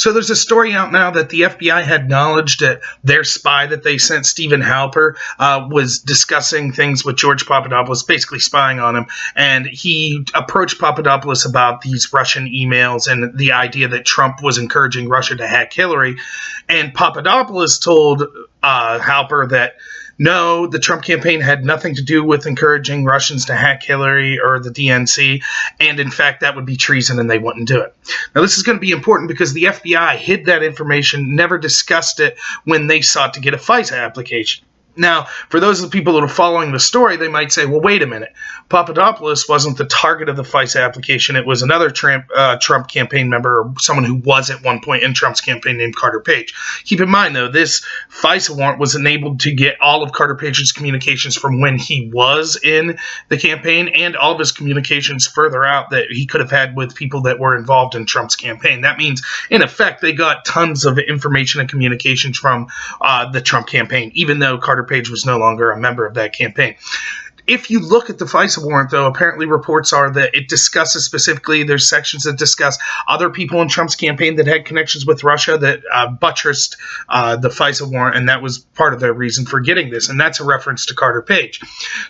So there's a story out now that the FBI had knowledge that their spy that they sent, Stephen Halper, was discussing things with George Papadopoulos, basically spying on him. And he approached Papadopoulos about these Russian emails and the idea that Trump was encouraging Russia to hack Hillary. And Papadopoulos told Halper that no, the Trump campaign had nothing to do with encouraging Russians to hack Hillary or the DNC, and in fact, that would be treason and they wouldn't do it. Now, this is going to be important because the FBI hid that information, never discussed it when they sought to get a FISA application. Now, for those of the people that are following the story, they might say, well, wait a minute. Papadopoulos wasn't the target of the FISA application. It was another Trump campaign member, or someone who was at one point in Trump's campaign, named Carter Page. Keep in mind, though, this FISA warrant was enabled to get all of Carter Page's communications from when he was in the campaign and all of his communications further out that he could have had with people that were involved in Trump's campaign. That means, in effect, they got tons of information and communications from the Trump campaign, even though Carter Page was no longer a member of that campaign. If you look at the FISA warrant, though, apparently reports are that it discusses specifically, there's sections that discuss other people in Trump's campaign that had connections with Russia that buttressed the FISA warrant, and that was part of their reason for getting this, and that's a reference to Carter Page.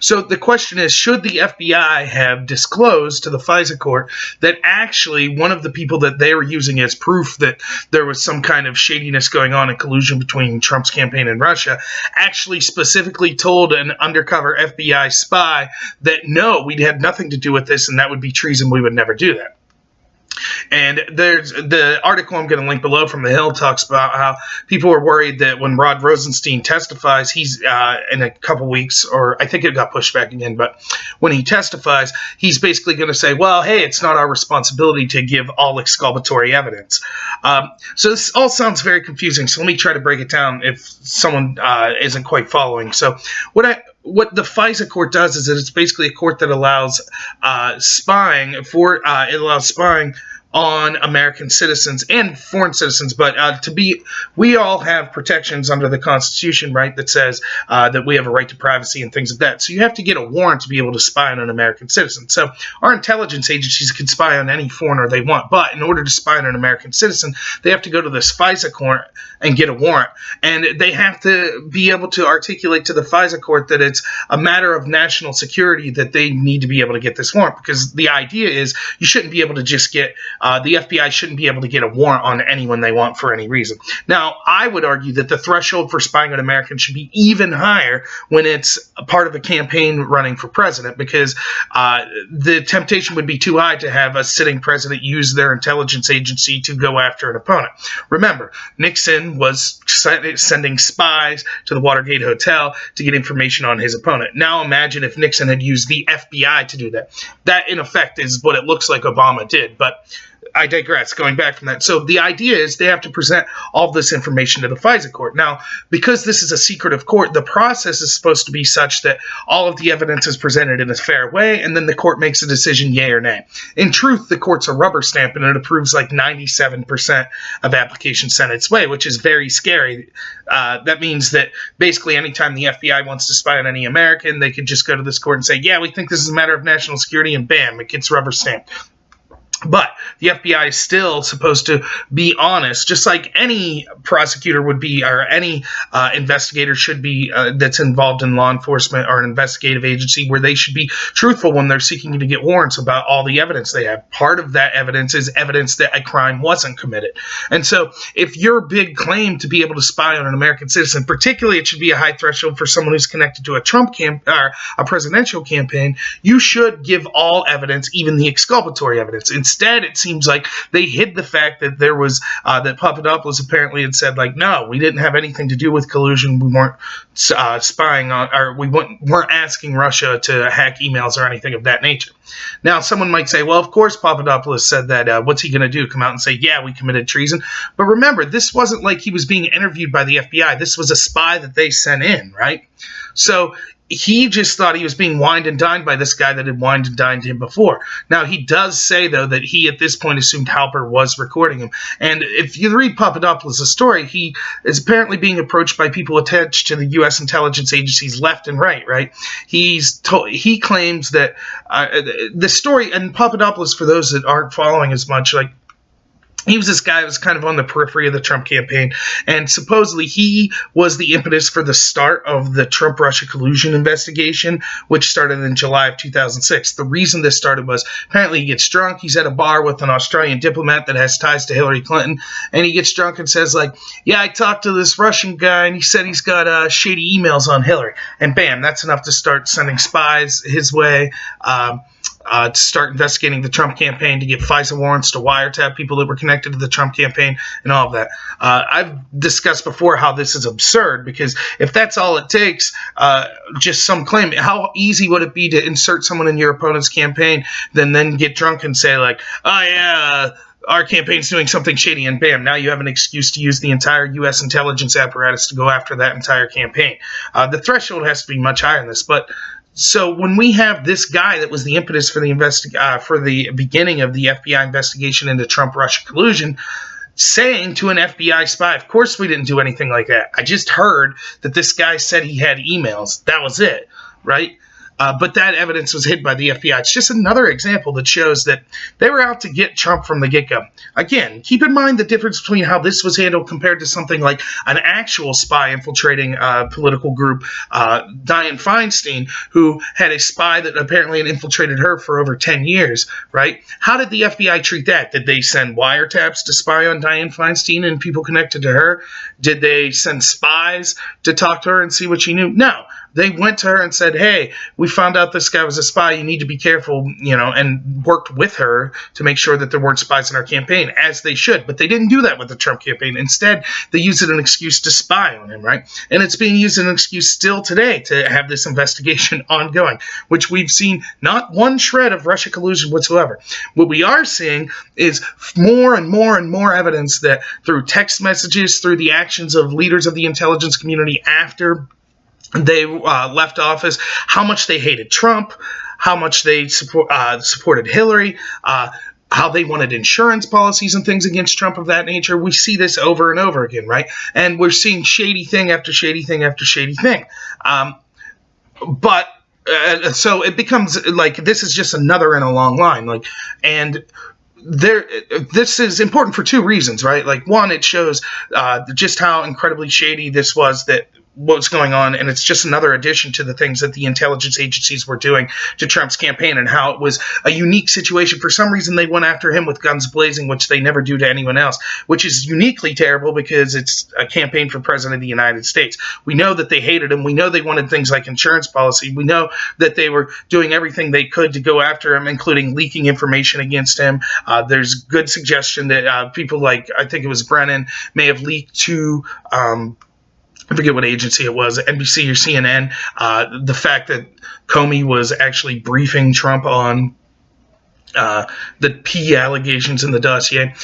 So the question is, should the FBI have disclosed to the FISA court that actually one of the people that they were using as proof that there was some kind of shadiness going on in collusion between Trump's campaign and Russia actually specifically told an undercover FBI spy that no, we had nothing to do with this and that would be treason, we would never do that. And there's the article I'm going to link below from The Hill talks about how people are worried that when Rod Rosenstein testifies, he's in a couple weeks, or I think it got pushed back again, but when he testifies, he's basically going to say, well, hey, it's not our responsibility to give all exculpatory evidence. So this all sounds very confusing, so let me try to break it down if someone isn't quite following. So what the FISA court does is that it's basically a court that allows spying on American citizens and foreign citizens, but we all have protections under the Constitution, right, that says that we have a right to privacy and things like that. So you have to get a warrant to be able to spy on an American citizen. So our intelligence agencies can spy on any foreigner they want, but in order to spy on an American citizen, they have to go to this FISA court and get a warrant, and they have to be able to articulate to the FISA court that it's a matter of national security that they need to be able to get this warrant, because the idea is you shouldn't be able to just get the FBI shouldn't be able to get a warrant on anyone they want for any reason. Now, I would argue that the threshold for spying on Americans should be even higher when it's a part of a campaign running for president, because the temptation would be too high to have a sitting president use their intelligence agency to go after an opponent. Remember, Nixon was sending spies to the Watergate Hotel to get information on his opponent. Now imagine if Nixon had used the FBI to do that. That, in effect, is what it looks like Obama did, but I digress, going back from that. So the idea is they have to present all of this information to the FISA court. Now, because this is a secretive court, the process is supposed to be such that all of the evidence is presented in a fair way, and then the court makes a decision, yay or nay. In truth, the court's a rubber stamp, and it approves like 97% of applications sent its way, which is very scary. That means that basically anytime the FBI wants to spy on any American, they could just go to this court and say, yeah, we think this is a matter of national security, and bam, it gets rubber stamped. But the FBI is still supposed to be honest, just like any prosecutor would be, or any investigator should be that's involved in law enforcement or an investigative agency, where they should be truthful when they're seeking to get warrants about all the evidence they have. Part of that evidence is evidence that a crime wasn't committed. And so if your big claim to be able to spy on an American citizen, particularly it should be a high threshold for someone who's connected to a Trump or a presidential campaign, you should give all evidence, even the exculpatory evidence. Instead, it seems like they hid the fact that there was that Papadopoulos apparently had said, like, no, we didn't have anything to do with collusion. We weren't spying on, or we weren't asking Russia to hack emails or anything of that nature. Now, someone might say, well, of course Papadopoulos said that. What's he going to do? Come out and say, yeah, we committed treason? But remember, this wasn't like he was being interviewed by the FBI. This was a spy that they sent in, right? So he just thought he was being wined and dined by this guy that had wined and dined him before. Now, he does say, though, that he at this point assumed Halper was recording him. And if you read Papadopoulos' story, he is apparently being approached by people attached to the U.S. intelligence agencies left and right? He claims that the story, and Papadopoulos, for those that aren't following as much, like, He was this guy who was kind of on the periphery of the Trump campaign, and supposedly he was the impetus for the start of the Trump-Russia collusion investigation, which started in July of 2006. The reason this started was apparently he gets drunk. He's at a bar with an Australian diplomat that has ties to Hillary Clinton, and he gets drunk and says, like, yeah, I talked to this Russian guy, and he said he's got shady emails on Hillary. And bam, that's enough to start sending spies his way, to start investigating the Trump campaign, to get FISA warrants, to wiretap people that were connected to the Trump campaign, and all of that. I've discussed before how this is absurd, because if that's all it takes, just some claim, how easy would it be to insert someone in your opponent's campaign, then get drunk and say, like, oh yeah, our campaign's doing something shady, and bam, now you have an excuse to use the entire U.S. intelligence apparatus to go after that entire campaign. The threshold has to be much higher than this, but so when we have this guy that was the impetus for the beginning of the FBI investigation into Trump-Russia collusion saying to an FBI spy, of course we didn't do anything like that. I just heard that this guy said he had emails. That was it, right? But that evidence was hid by the FBI. It's just another example that shows that they were out to get Trump from the get-go. Again, keep in mind the difference between how this was handled compared to something like an actual spy infiltrating a political group, Dianne Feinstein, who had a spy that apparently had infiltrated her for over 10 years, right? How did the FBI treat that? Did they send wiretaps to spy on Dianne Feinstein and people connected to her? Did they send spies to talk to her and see what she knew? No. They went to her and said, hey, we found out this guy was a spy. You need to be careful, and worked with her to make sure that there weren't spies in our campaign, as they should. But they didn't do that with the Trump campaign. Instead, they used it as an excuse to spy on him, right? And it's being used as an excuse still today to have this investigation ongoing, which we've seen not one shred of Russia collusion whatsoever. What we are seeing is more and more and more evidence that through text messages, through the actions of leaders of the intelligence community after they left office, how much they hated Trump, how much they supported Hillary, how they wanted insurance policies and things against Trump of that nature. We see this over and over again, right? And we're seeing shady thing after shady thing after shady thing. So it becomes like this is just another in a long line. This is important for two reasons, right? Like, one, it shows just how incredibly shady this was, that what's going on, and it's just another addition to the things that the intelligence agencies were doing to Trump's campaign, and how it was a unique situation. For some reason, they went after him with guns blazing, which they never do to anyone else, which is uniquely terrible because it's a campaign for president of the United States. We know that they hated him. We know they wanted things like insurance policy. We know that they were doing everything they could to go after him, including leaking information against him. There's good suggestion that people like, I think it was Brennan, may have leaked to I forget what agency it was, NBC or CNN, the fact that Comey was actually briefing Trump on the P allegations in the dossier,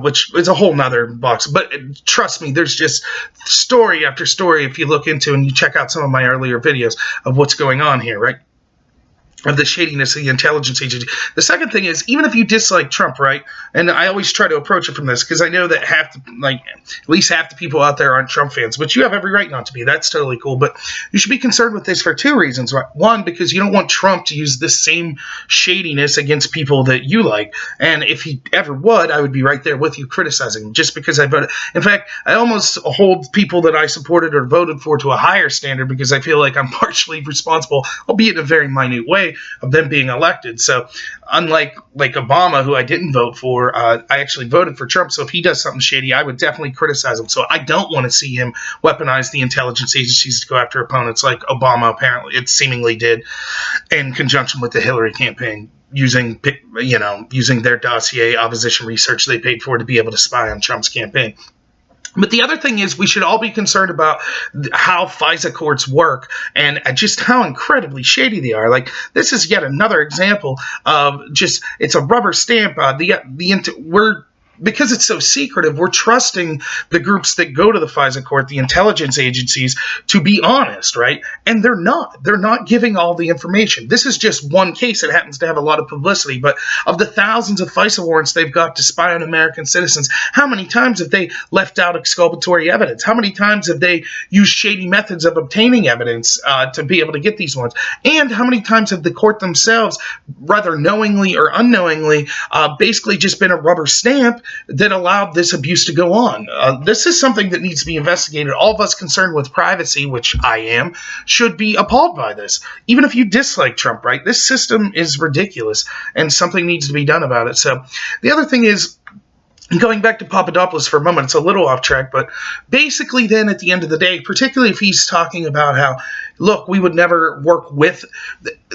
which is a whole nother box. But trust me, there's just story after story if you look into and you check out some of my earlier videos of what's going on here, right? Of the shadiness of the intelligence agency. The second thing is, even if you dislike Trump, right, and I always try to approach it from this, because I know that at least half the people out there aren't Trump fans, but you have every right not to be. That's totally cool. But you should be concerned with this for two reasons, right? One, because you don't want Trump to use this same shadiness against people that you like. And if he ever would, I would be right there with you criticizing him just because I voted. In fact, I almost hold people that I supported or voted for to a higher standard because I feel like I'm partially responsible, albeit in a very minute way, of them being elected. So unlike Obama, who I didn't vote for, I actually voted for Trump. So if he does something shady, I would definitely criticize him. So I don't want to see him weaponize the intelligence agencies to go after opponents like Obama apparently it seemingly did in conjunction with the Hillary campaign, using their dossier opposition research they paid for to be able to spy on Trump's campaign. But the other thing is we should all be concerned about how FISA courts work and just how incredibly shady they are. Like, this is yet another example of just, it's a rubber stamp. Because it's so secretive, we're trusting the groups that go to the FISA court, the intelligence agencies, to be honest, right? And they're not. They're not giving all the information. This is just one case that happens to have a lot of publicity, but of the thousands of FISA warrants they've got to spy on American citizens, how many times have they left out exculpatory evidence? How many times have they used shady methods of obtaining evidence to be able to get these warrants? And how many times have the court themselves, whether knowingly or unknowingly, basically just been a rubber stamp that allowed this abuse to go on. This is something that needs to be investigated. All of us concerned with privacy, which I am, should be appalled by this. Even if you dislike Trump, right? This system is ridiculous, and something needs to be done about it. So the other thing is, going back to Papadopolous for a moment, it's a little off track, but basically then at the end of the day, particularly if he's talking about how, look, we would never work with...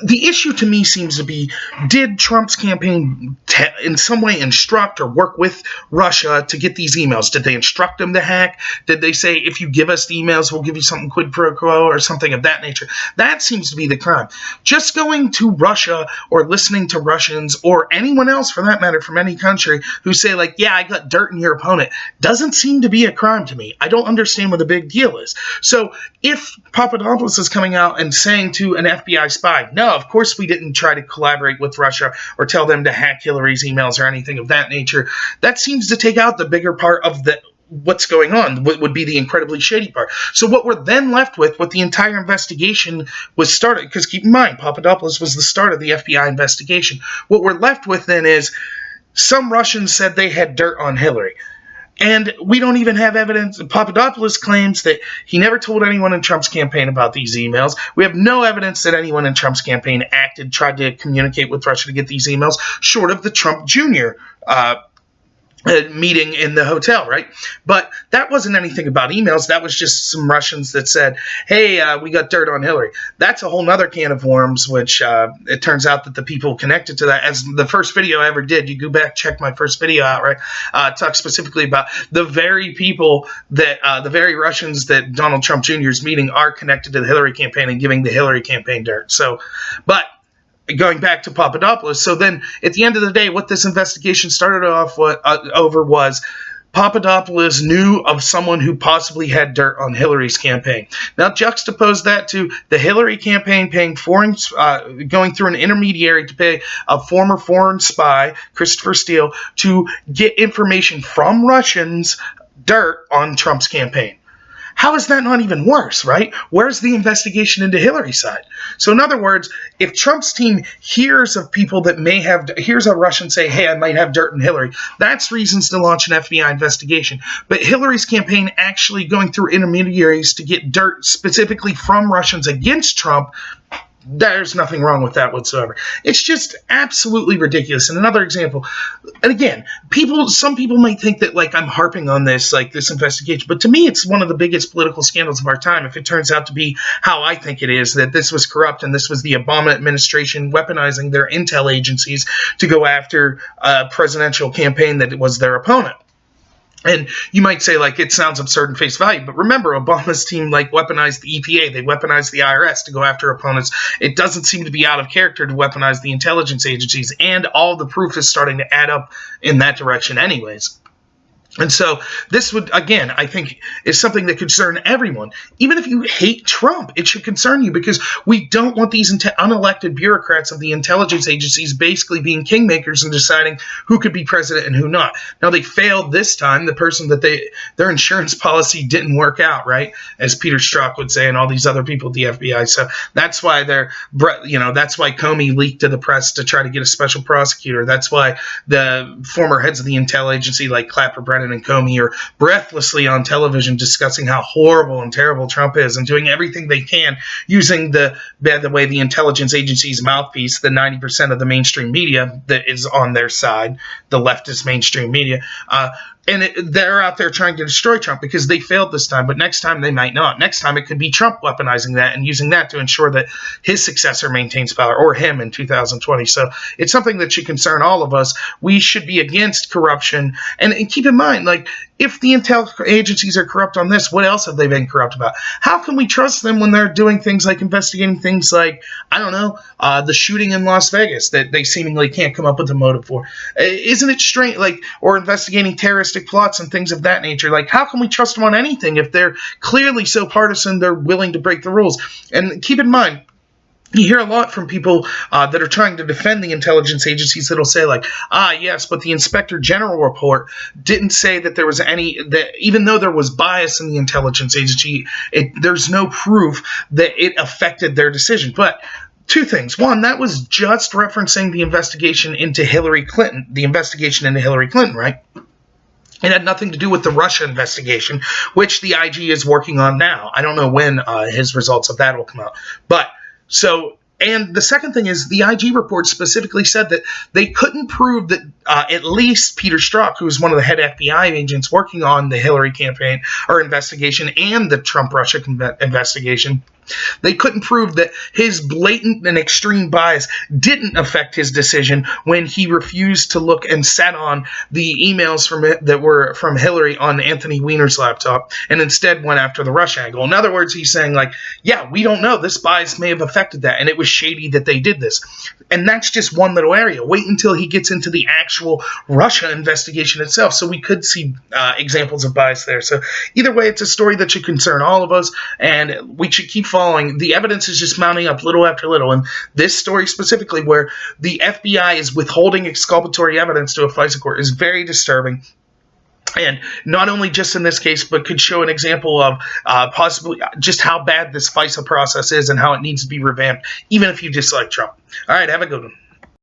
The issue to me seems to be, did Trump's campaign in some way instruct or work with Russia to get these emails? Did they instruct them to hack? Did they say, if you give us the emails, we'll give you something quid pro quo or something of that nature? That seems to be the crime. Just going to Russia or listening to Russians or anyone else, for that matter, from any country who say, like, yeah, I got dirt in your opponent, doesn't seem to be a crime to me. I don't understand what the big deal is. So if Papadopolous is coming out and saying to an FBI spy, no, of course we didn't try to collaborate with Russia or tell them to hack Hillary's emails or anything of that nature, that seems to take out the bigger part of what's going on, what would be the incredibly shady part. So what we're then left with, what the entire investigation was started, because keep in mind, Papadopolous was the start of the FBI investigation. What we're left with then is some Russians said they had dirt on Hillary. And we don't even have evidence. Papadopolous claims that he never told anyone in Trump's campaign about these emails. We have no evidence that anyone in Trump's campaign tried to communicate with Russia to get these emails, short of the Trump Jr. Meeting in the hotel, right? But that wasn't anything about emails. That was just some Russians that said, hey, we got dirt on Hillary. That's a whole nother can of worms, which it turns out that the people connected to that, as the first video I ever did, you go back, check my first video out, right? Talk specifically about the very people that, the very Russians that Donald Trump Jr. is meeting are connected to the Hillary campaign and giving the Hillary campaign dirt. So, but going back to Papadopolous, so then at the end of the day, what this investigation started off over was Papadopolous knew of someone who possibly had dirt on Hillary's campaign. Now juxtapose that to the Hillary campaign paying going through an intermediary to pay a former foreign spy, Christopher Steele, to get information from Russians, dirt on Trump's campaign. How is that not even worse, right? Where's the investigation into Hillary's side? So in other words, if Trump's team hears of people that may have, here's a Russian say, hey, I might have dirt in Hillary, that's reasons to launch an FBI investigation. But Hillary's campaign actually going through intermediaries to get dirt specifically from Russians against Trump, there's nothing wrong with that whatsoever. It's just absolutely ridiculous. And another example, and again, some people might think that, like, I'm harping on this, like, this investigation, but to me, it's one of the biggest political scandals of our time, if it turns out to be how I think it is, that this was corrupt and this was the Obama administration weaponizing their intel agencies to go after a presidential campaign that was their opponent. And you might say, like, it sounds absurd in face value, but remember, Obama's team, like, weaponized the EPA, they weaponized the IRS to go after opponents. It doesn't seem to be out of character to weaponize the intelligence agencies, and all the proof is starting to add up in that direction anyways. And so this would, again, I think is something that concern everyone. Even if you hate Trump, it should concern you, because we don't want these unelected bureaucrats of the intelligence agencies basically being kingmakers and deciding who could be president and who not. Now, they failed this time. The person that their insurance policy didn't work out, right? As Peter Strzok would say, and all these other people at the FBI. So that's why that's why Comey leaked to the press to try to get a special prosecutor. That's why the former heads of the intel agency, like Clapper, Brennan, and Comey, are breathlessly on television discussing how horrible and terrible Trump is and doing everything they can using by the way, the intelligence agency's mouthpiece, the 90% of the mainstream media that is on their side, the leftist mainstream media, and they're out there trying to destroy Trump because they failed this time, but next time they might not. Next time it could be Trump weaponizing that and using that to ensure that his successor maintains power, or him in 2020. So it's something that should concern all of us. We should be against corruption. And keep in mind, like, if the intel agencies are corrupt on this, what else have they been corrupt about? How can we trust them when they're doing things like investigating things like, I don't know, the shooting in Las Vegas that they seemingly can't come up with a motive for? Isn't it strange, like, or investigating terroristic plots and things of that nature? Like, how can we trust them on anything if they're clearly so partisan they're willing to break the rules? And keep in mind, you hear a lot from people that are trying to defend the intelligence agencies that'll say, like, yes, but the Inspector General report didn't say that there was that even though there was bias in the intelligence agency, there's no proof that it affected their decision. But two things. One, that was just referencing the investigation into Hillary Clinton, right? It had nothing to do with the Russia investigation, which the IG is working on now. I don't know when his results of that will come out. But so, and the second thing is the IG report specifically said that they couldn't prove that at least Peter Strzok, who was one of the head FBI agents working on the Hillary campaign or investigation and the Trump-Russia investigation, they couldn't prove that his blatant and extreme bias didn't affect his decision when he refused to look and sat on the emails that were from Hillary on Anthony Weiner's laptop and instead went after the Russia angle. In other words, he's saying, like, yeah, we don't know. This bias may have affected that, and it was shady that they did this. And that's just one little area. Wait until he gets into the actual Russia investigation itself. So we could see examples of bias there. So either way, it's a story that should concern all of us, and we should keep following. The evidence is just mounting up little after little. And this story specifically, where the FBI is withholding exculpatory evidence to a FISA court, is very disturbing. And not only just in this case, but could show an example of possibly just how bad this FISA process is and how it needs to be revamped, even if you dislike Trump. All right, have a good one.